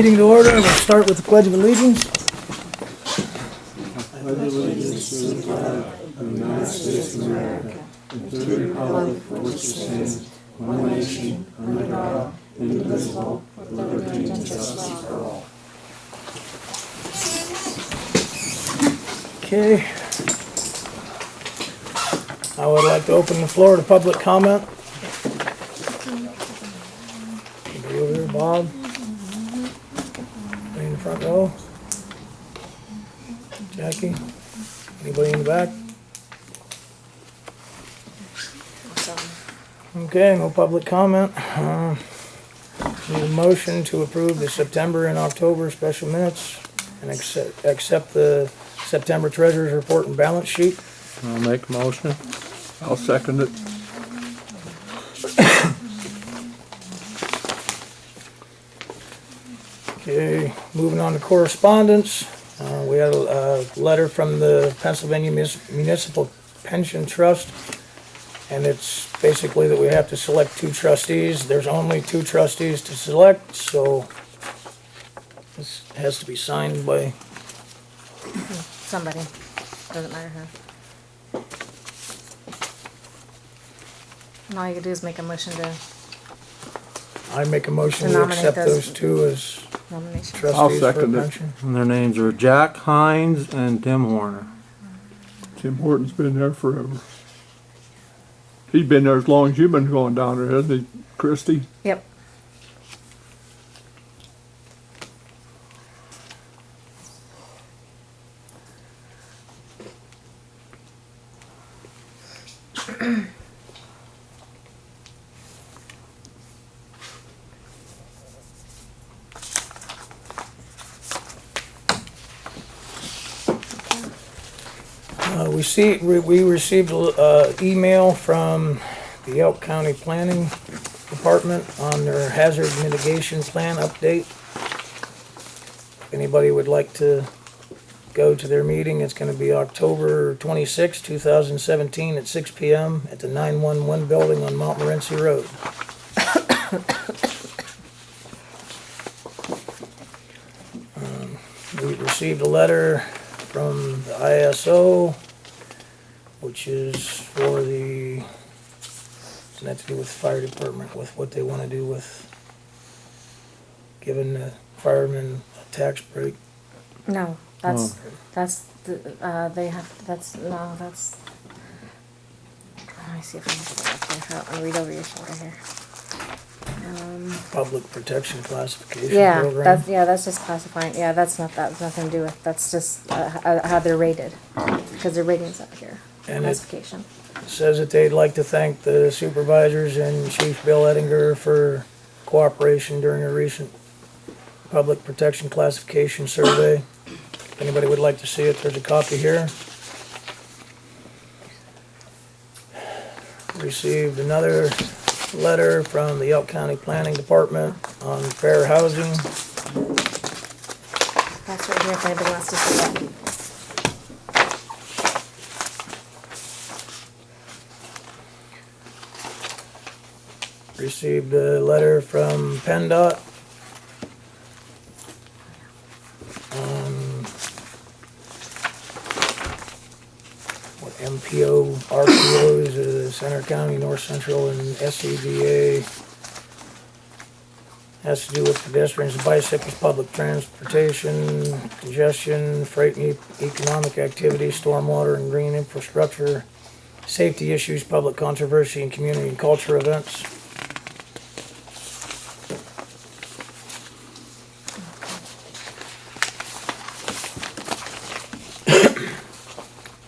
meeting to order. We'll start with the Pledge of Allegiance. I pledge allegiance to the flag of the United States of America and to the republic for which it stands, one nation, under God, indivisible, with liberty and justice for all. Okay. I would like to open the floor to public comment. Anybody over there, Bob? Anybody in the front row? Jackie? Anybody in the back? Okay, no public comment. Need a motion to approve the September and October special minutes and accept the September treasurer's report and balance sheet. I'll make a motion. I'll second it. Okay, moving on to correspondence. We had a letter from the Pennsylvania Municipal Pension Trust, and it's basically that we have to select 2 trustees. There's only 2 trustees to select, so this has to be signed by somebody. Doesn't matter who. And all you can do is make a motion to I make a motion To to nominate accept those- those 2 as nomination. I'll trustees for second it. pension. And their names are Jack Hines and Tim Horner. Tim Horton's been there forever. He's been there as long as you've been going down there, hasn't he, Christie? Yep. We received an email from the Elk County Planning Department on their hazard mitigation plan update. If anybody would like to go to their meeting, it's going to be October 26, 2017 at 6 p.m. at the 911 building on Montmorency Road. We received a letter from the ISO, which is for the, doesn't have to do with the fire department, with what they want to do with giving the firemen a tax break. No, that's they have. That's no, that's. Let me see if I can get it up here. I'll read over your shoulder here. Public protection classification Yeah, program. that's just classifying. Yeah, that's nothing to do with. That's just how they're rated, because their rating's up here. And it Classification. says that they'd like to thank the supervisors and Chief Bill Ettinger for cooperation during a recent public protection classification survey. If anybody would like to see it, there's a copy here. Received another letter from the Elk County Planning Department on fair housing. That's right here. If anybody wants to see that. Received a letter from PennDOT on what MPO, RPOs, Center County, North Central, and SCBA. Has to do with pedestrians and bicycles, public transportation, congestion, freight and economic activity, stormwater and green infrastructure, safety issues, public controversy, and community and culture events.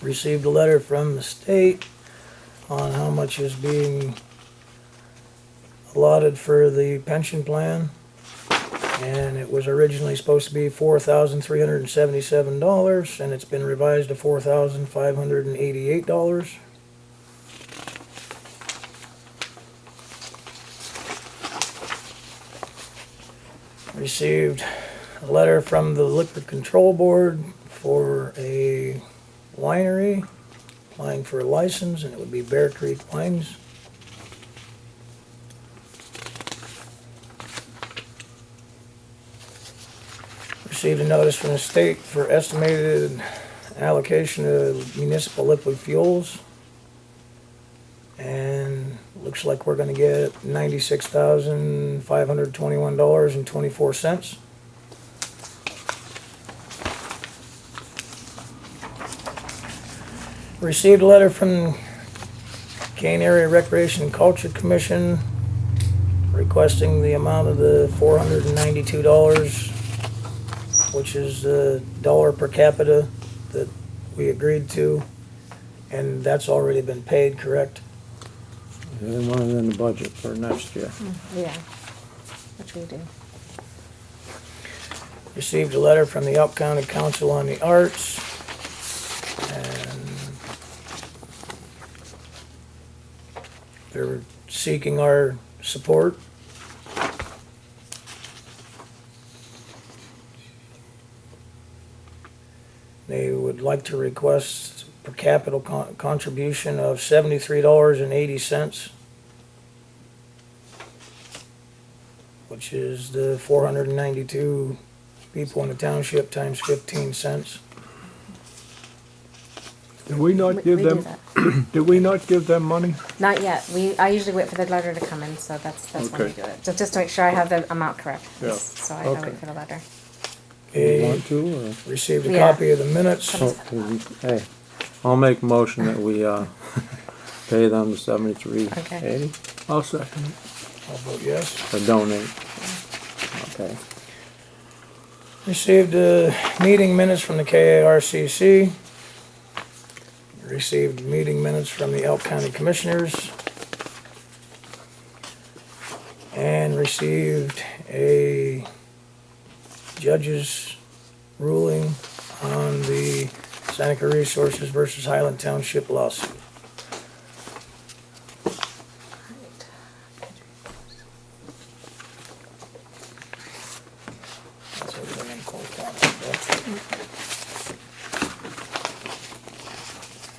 Received a letter from the state on how much is being allotted for the pension plan, and it was originally supposed to be $4,377, and it's been revised to $4,588. Received a letter from the Liquor Control Board for a winery, applying for a license, and it would be Bear Creek Wines. Received a notice from the state for estimated allocation of municipal liquid fuels. And looks like we're gonna get $96,521.24. Received a letter from Kane Area Recreation and Culture Commission requesting the amount of the $492, which is the dollar per capita that we agreed to, and that's already been paid, correct? They want it in the budget for next year. Yeah, which we do. Received a letter from the Elk County Council on the Arts, and they're seeking our support. They would like to request per capita contribution of $73.80, which is the 492 people in the township times 15 cents. Did we not We give do them, that. did we not give them money? Not yet. I usually wait for the letter to come in, so that's when we Okay. do it. Just to make sure I have the amount correct. Yeah. So I Okay. wait for the letter. You Okay, want to, received a Yeah. copy of the minutes. or? Hey, I'll make a motion that we, pay them the $73.80 I'll second it. I'll vote yes. or donate. Okay. Received meeting minutes from the KARCC. Received meeting minutes from the Elk County Commissioners. And received a judge's ruling on the Seneca Resources versus Highland Township lawsuit. That's everything in Cole County, correct?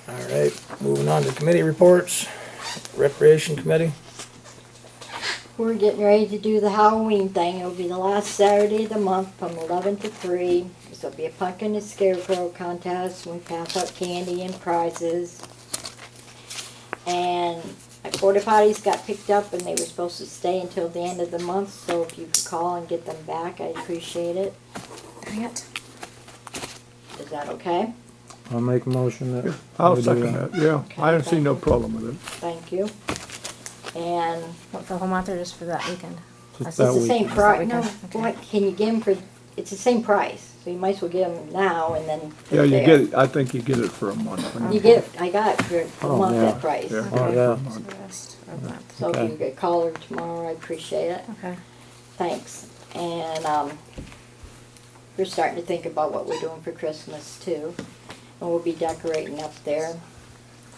All right, moving on to committee reports. Recreation Committee. We're getting ready to do the Halloween thing. It'll be the last Saturday of the month from 11 to 3. This will be a pumpkin and scarecrow contest. We pass out candy and prizes. And my porta potties got picked up and they were supposed to stay until the end of the month. So if you could call and get them back, I'd appreciate it. Dang it. Is that okay? I'll make a motion that. I'll we do second that, yeah. I don't see no problem with it. Thank you. And What, for the whole month or just for that weekend? Just it's that the week. same price. No, Okay. what can you get them for? It's the same price. So you might as well get them now and then. Yeah, you there. get it, I think you get it for a month. You get, I got it for a Oh, month yeah. that price. Yeah. Oh, yeah. So the rest of the month. So if Okay. you could call her tomorrow, I appreciate it. Okay. Thanks. And, we're starting to think about what we're doing for Christmas too. And we'll be decorating up there.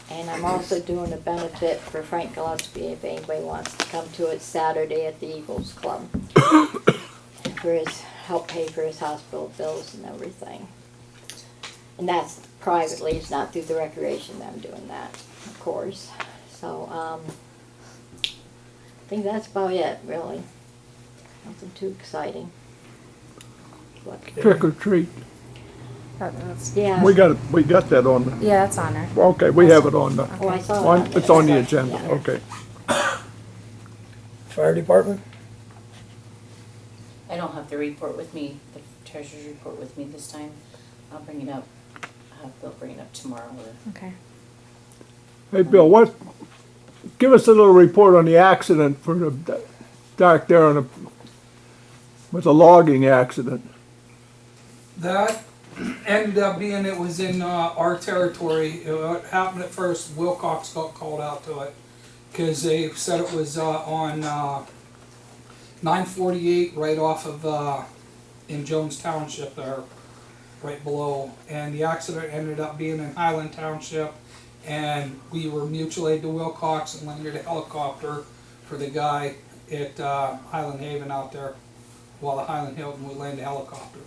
And I'm also doing a benefit for Frank Gillespie if anybody wants to come to it Saturday at the Eagles Club. For his, help pay for his hospital bills and everything. And that's privately, it's not through the recreation that I'm doing that, of course. So, I think that's about it, really. Nothing too exciting. But, Trick or treat. That's, yeah. We got that on the, yeah, that's on there. okay, we have it on the, Oh, I saw it. it's on the there. agenda, Yeah. okay. Fire Department. I don't have the report with me, the treasurer's report with me this time. I'll bring it up, they'll bring it up tomorrow or. Okay. Hey, Bill, give us a little report on the accident for the dark there on the, with the logging accident. That ended up being, it was in our territory. What happened at first, Wilcox got called out to it because they said it was on 948 right off of in Jones Township there, right below. And the accident ended up being in Highland Township, and we were mutual aid to Wilcox and landed a helicopter for the guy at Highland Haven out there. While the Highland Hilton, we landed a helicopter.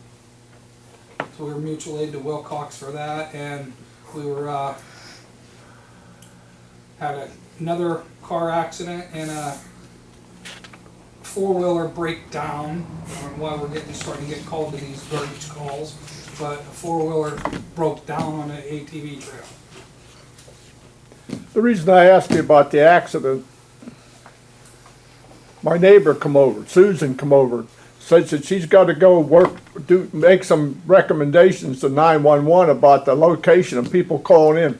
So we were mutual aid to Wilcox for that, and we were had another car accident and a four-wheeler break down, why we're starting to get called to these garbage calls, but a four-wheeler broke down on an ATV trail. The reason I asked you about the accident, my neighbor come over, Susan come over, says that she's got to go make some recommendations to 911 about the location of people calling in.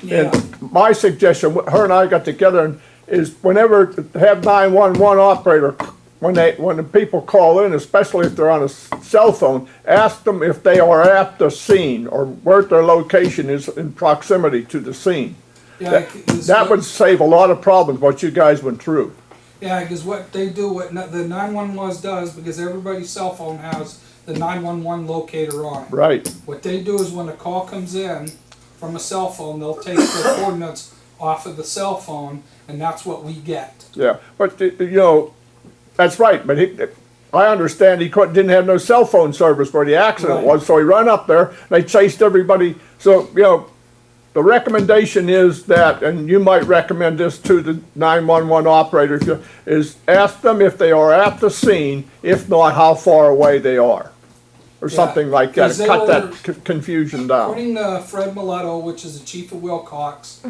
Yeah. And my suggestion, her and I got together, is whenever have 911 operator, when the people call in, especially if they're on a cell phone, ask them if they are at the scene or where their location is in proximity to the scene. Yeah, That would save a lot of problems, what you guys went through. Yeah, because what they do, what the 911 does, because everybody's cell phone has the 911 locator on it. Right. What they do is when a call comes in from a cell phone, they'll take the coordinates off of the cell phone, and that's what we get. Yeah, but that's right. But I understand he didn't have no cell phone service where the accident Right. was, so he ran up there. They chased everybody. So the recommendation is that, and you might recommend this to the 911 operator, is ask them if they are at the scene. If not, how far away they are, or something like that. 'Cause they Cut were- that confusion down. According to Fred Miletto, which is the chief of Wilcox,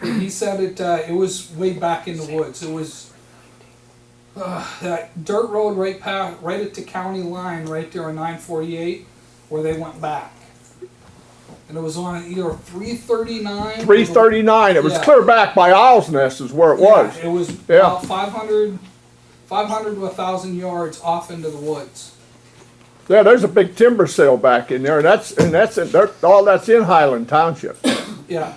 he said it was way back in the woods. It was that dirt road right at the county line, right there on 948, where they went back. And it was on either 339. 339. It was Yeah. clear back by Owl's Nest is where it was. Yeah, it was Yeah. about 500 to 1,000 yards off into the woods. Yeah, there's a big timber sale back in there, and all that's in Highland Township. Yeah.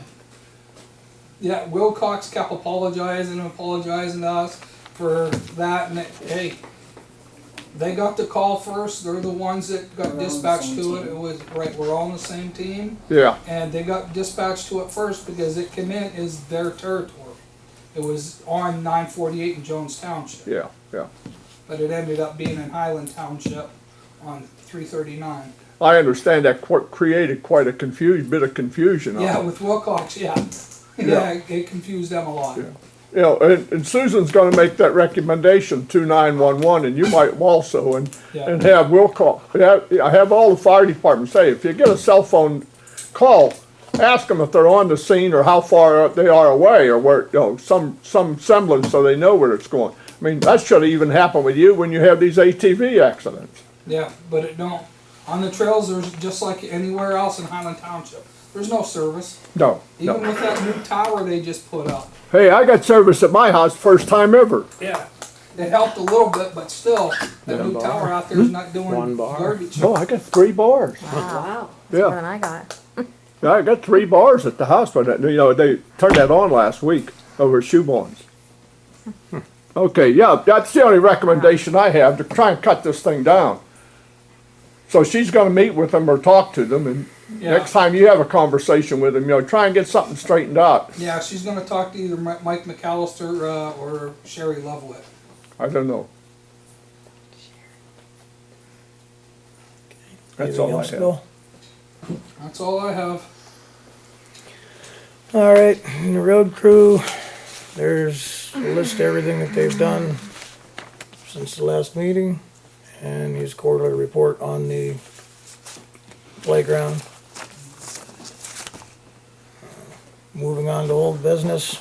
Yeah, Wilcox kept apologizing to us for that, and hey, they got the call first. They're the ones that got dispatched to it. It was right. We're all on the same team, Yeah, and they got dispatched to it first because it came in is their territory. It was on 948 in Jones Township, yeah, yeah. but it ended up being in Highland Township on 339. I understand that created quite a bit of confusion. Yeah, with Wilcox, yeah. Yeah, it confused them a lot. Yeah. And Susan's gonna make that recommendation to 911, and you might also, and Yeah. have Wilcox, have all the fire departments say, if you get a cell phone call, ask them if they're on the scene or how far they are away, or where, some semblance so they know where it's going. I mean, that should even happen with you when you have these ATV accidents. Yeah, but it don't. On the trails, there's just like anywhere else in Highland Township. There's no service. No, Even no. with that new tower they just put up. Hey, I got service at my house first time ever. Yeah. It helped a little bit, but still, that One new bar. tower out there is not doing One bar. garbage. Oh, I got 3 bars. Wow. Yeah. That's more than I got. Yeah, I got 3 bars at the house, but they turned that on last week over at Shoeborn's. Okay, yeah, that's the only recommendation I have, to try and cut this thing down. So she's gonna meet with them or talk to them, and Yeah. next time you have a conversation with them, try and get something straightened out. Yeah, she's gonna talk to either Mike McAllister or Sherry Lovewitt. I don't know. That's Anything all I else, have. Bill? That's all I have. All right, and the road crew, there's a list of everything that they've done since the last meeting, and his quarterly report on the playground. Moving on to old business,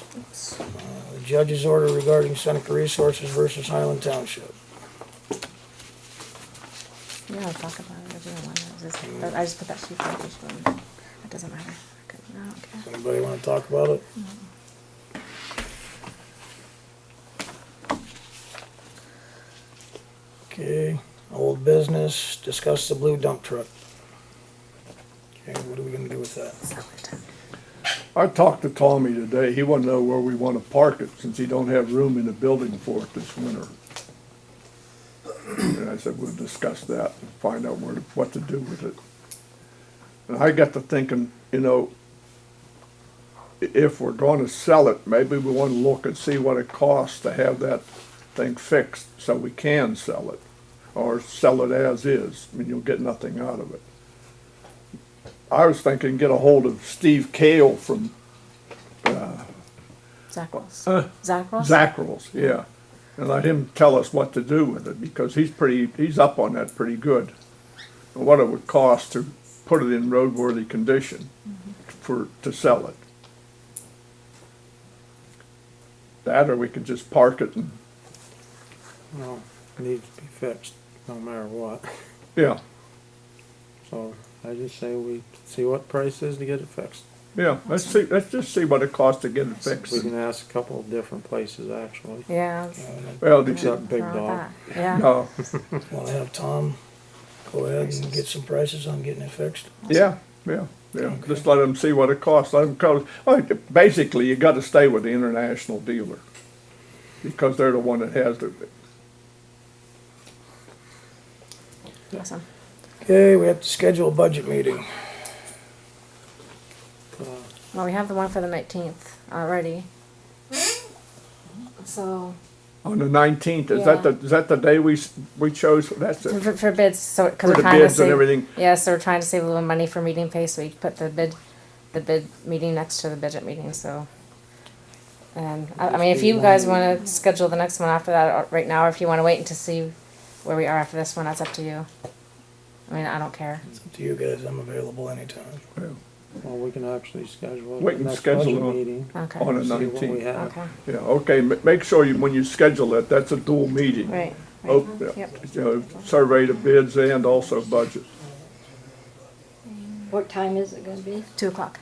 the judge's order regarding Seneca Resources versus Highland Township. You don't talk about it if you don't want to. I just put that sheet there. It doesn't matter. I don't care. Anybody wanna talk about it? Okay, old business, discuss the blue dump truck. Okay, what are we gonna do with that? I talked to Tommy today, he wanted to know where we wanna park it, since he don't have room in the building for it this winter. And I said, we'll discuss that and find out what to do with it. And I got to thinking, if we're gonna sell it, maybe we wanna look and see what it costs to have that thing fixed, so we can sell it, or sell it as is. I mean, you'll get nothing out of it. I was thinking, get a hold of Steve Kale from Zachros. Uh, Zachros? Zackrell's, yeah. and let him tell us what to do with it, because he's up on that pretty good. And what it would cost to put it in roadworthy condition to sell it. That, or we could just park it and, Well, it needs to be fixed, no matter what. yeah, So I just say we see what price is to get it fixed. yeah, let's just see what it costs to get it We fixed. can ask a couple of different places, actually. Yeah. Well, Except Big wrong with Dog. that. Yeah. no, Want to have Tom go ahead and get some prices on getting it fixed? yeah, just let them see what it costs, let them call, basically, you gotta stay with the international dealer, because they're the one that has the, Awesome. Okay, we have to schedule a budget meeting. Well, we have the one for the 19th already. So, on the 19th, is Yeah. that the day we chose, that's it? for bids, so, cause For we're the trying to bids and save, everything, yeah, so we're trying to save a little money for meeting pay, so we put the bid meeting next to the budget meeting, so. And, I mean, if you guys wanna schedule the next one after that, or right now, or if you wanna wait and to see where we are after this one, that's up to you. I mean, I don't care. It's up to you guys, I'm available anytime. Well, we can actually schedule it. We the can next schedule budget it on- meeting. Okay. on the See what we 19th. have. Okay, Yeah, okay, make sure when you schedule it, that's a dual meeting. right, Oh, right, yeah. yep. You know, survey the bids and also budget. What time is it gonna be? 2:00.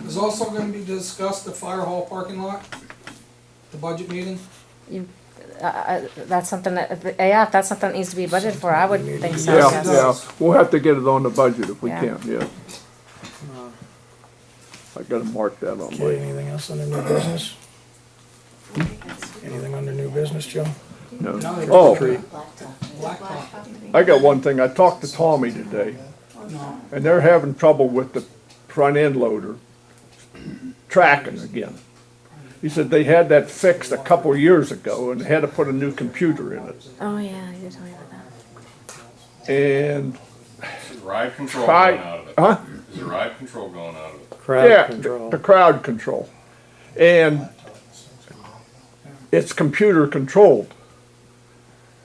There's also gonna be discussed the fire hall parking lot, the budget meeting. You, that's something that, yeah, if that's something that needs to be budgeted for, I would think so, Yeah, yes. yeah, we'll have to get it on the budget if we Yeah. can, yeah. I gotta mark that on Okay, my, anything else under new business? Anything under new business, Joe? no. Now they Oh, Blacktop. I got one thing, I talked to Tommy today, No, and they're having trouble with the front end loader tracking again. He said they had that fixed a couple years ago and had to put a new computer in it. Oh, yeah, you told me about that. And, Is ride control Try- going out of it? huh? Is the ride control going out of it? Crowd Yeah, control. the crowd control. And it's computer controlled.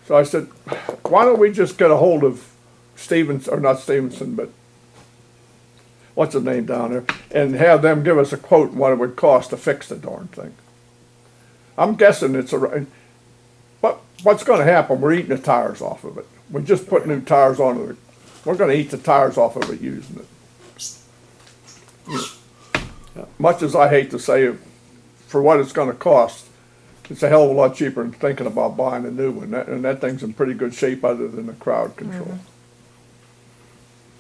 So I said, why don't we just get a hold of Stevens, or not Stevenson, but what's the name down there, and have them give us a quote on what it would cost to fix the darn thing. I'm guessing it's but what's gonna happen, we're eating the tires off of it. We just put new tires on it. We're gonna eat the tires off of it using it. Much as I hate to say it, for what it's gonna cost, it's a hell of a lot cheaper than thinking about buying a new one, and that thing's in pretty good shape other than the crowd control.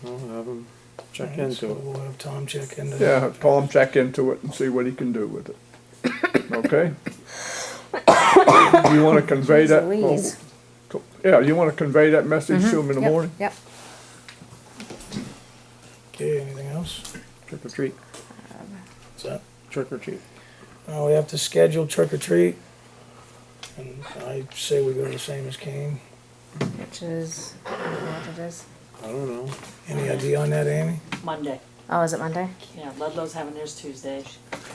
We'll have them check So into it. we'll have Tom check into Yeah, that. call him, check into it and see what he can do with it. Okay? You wanna convey that? Louise. Yeah, you wanna convey that message to him in the Yep, morning? Yep. Okay, anything else? Trick or treat, What's that? trick or treat. We have to schedule trick or treat. And I say we go the same as Kane. Which is, I don't know what it is. I don't know. Any idea on that, Amy? Monday. Oh, is it Monday? Yeah, Ludlow's having theirs Tuesday.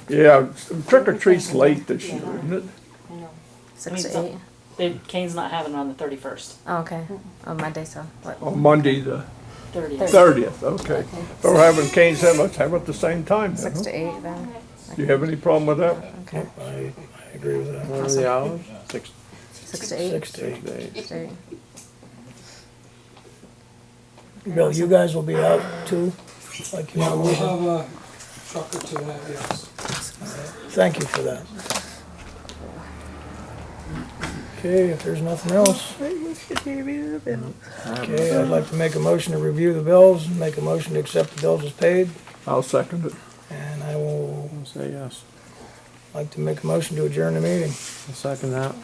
Yeah, trick or treat's late this year, isn't it? I know. 6 mean, to 8? Kane's not having it on the 31st, Oh, okay. Oh, Monday, so what? On Monday, the 30th. 30th, okay. So we're having Kane's have, let's have it at the same time then, 6 huh? to 8 then? Do you have any problem with that? Okay. I agree with that. What are the hours? 6 6 to 8? 6 to 8. to 8. 6 to 8. Bill, you guys will be out too? Like you yeah, we'll normally do? have a truck or two out, yes. Thank you for that. Okay, if there's nothing else. Okay, I'd like to make a motion to review the bills, make a motion to accept the bills as paid, I'll second it. and I will I'll say yes. like to make a motion to adjourn the meeting. I'll second that.